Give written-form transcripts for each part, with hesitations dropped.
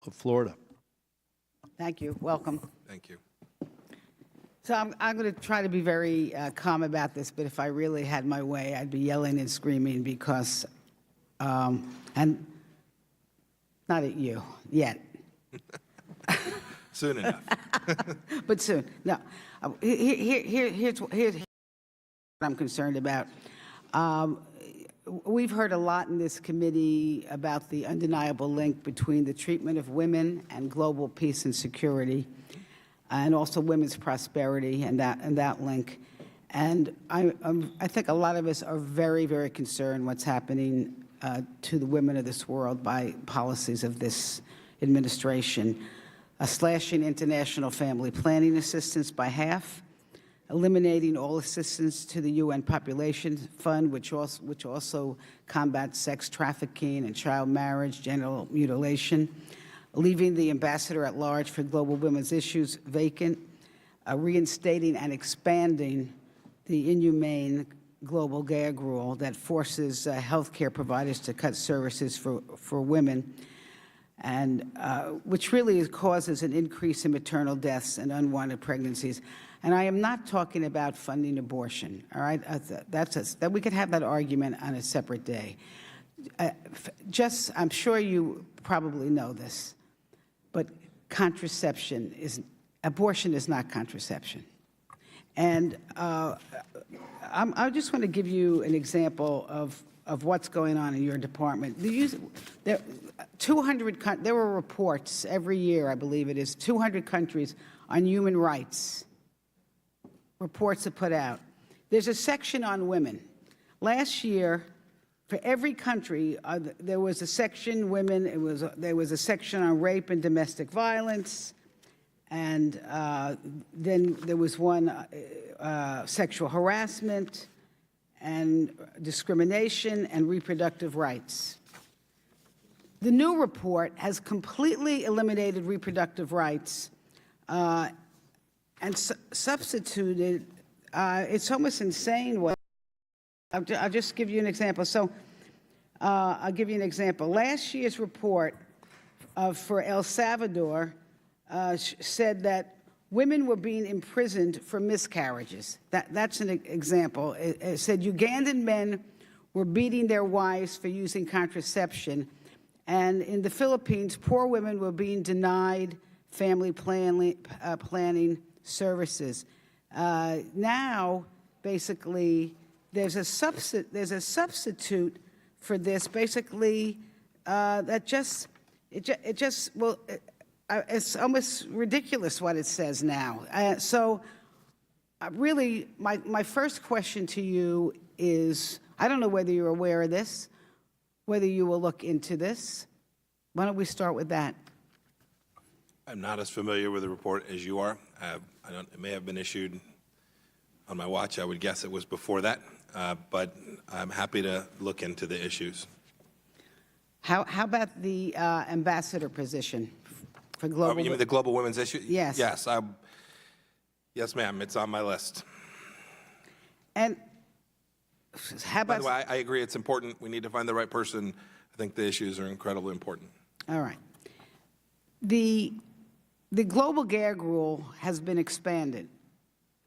of Florida. Thank you. Welcome. Thank you. So I'm going to try to be very calm about this, but if I really had my way, I'd be yelling and screaming because, and not at you yet. Soon enough. But soon. No. Here's what I'm concerned about. We've heard a lot in this committee about the undeniable link between the treatment of women and global peace and security, and also women's prosperity and that link. And I think a lot of us are very, very concerned what's happening to the women of this world by policies of this administration. Slashing international family planning assistance by half, eliminating all assistance to the UN Population Fund, which also combats sex trafficking and child marriage, genital mutilation, leaving the ambassador at large for global women's issues vacant, reinstating and expanding the inhumane global gag rule that forces healthcare providers to cut services for women, and which really causes an increase in maternal deaths and unwanted pregnancies. And I am not talking about funding abortion, all right? That we could have that argument on a separate day. I'm sure you probably know this, but abortion is not contraception. And I just want to give you an example of what's going on in your department. There were reports every year, I believe it is, 200 countries on human rights. Reports are put out. There's a section on women. Last year, for every country, there was a section women. There was a section on rape and domestic violence, and then there was one sexual harassment and discrimination and reproductive rights. The new report has completely eliminated reproductive rights and substituted, it's almost insane. I'll just give you an example. So I'll give you an example. Last year's report for El Salvador said that women were being imprisoned for miscarriages. That's an example. It said Ugandan men were beating their wives for using contraception. And in the Philippines, poor women were being denied family planning services. Now, basically, there's a substitute for this. Basically, it's almost ridiculous what it says now. Really, my first question to you is, I don't know whether you're aware of this, whether you will look into this. Why don't we start with that? I'm not as familiar with the report as you are. It may have been issued on my watch. I would guess it was before that, but I'm happy to look into the issues. How about the ambassador position for global? You mean the global women's issue? Yes. Yes, ma'am. It's on my list. And how about? By the way, I agree. It's important. We need to find the right person. I think the issues are incredibly important. All right. The global gag rule has been expanded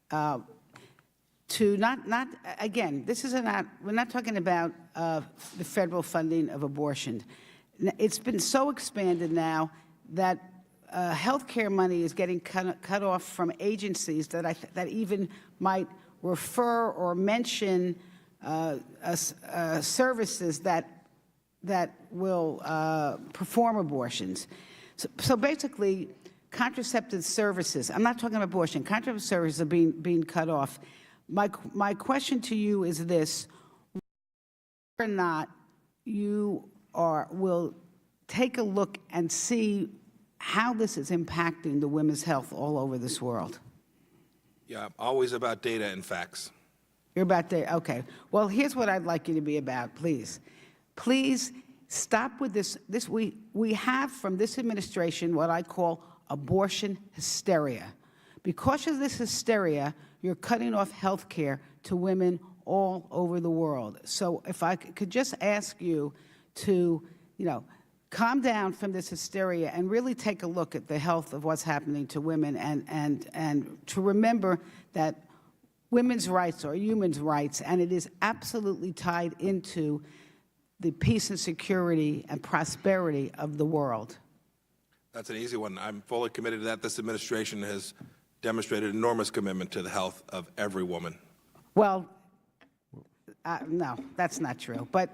to not again. We're not talking about the federal funding of abortion. It's been so expanded now that health care money is getting cut off from agencies that even might refer or mention services that will perform abortions. So basically, contraceptive services, I'm not talking about abortion, contraceptive services are being cut off. My question to you is this: whether or not you will take a look and see how this is impacting the women's health all over this world. Yeah, always about data and facts. You're about data, okay. Well, here's what I'd like you to be about, please. Please stop with this. We have from this administration what I call abortion hysteria. Because of this hysteria, you're cutting off health care to women all over the world. So if I could just ask you to, calm down from this hysteria and really take a look at the health of what's happening to women, and to remember that women's rights are human rights, and it is absolutely tied into the peace and security and prosperity of the world. That's an easy one. I'm fully committed to that. This administration has demonstrated enormous commitment to the health of every woman. Well, no, that's not true. But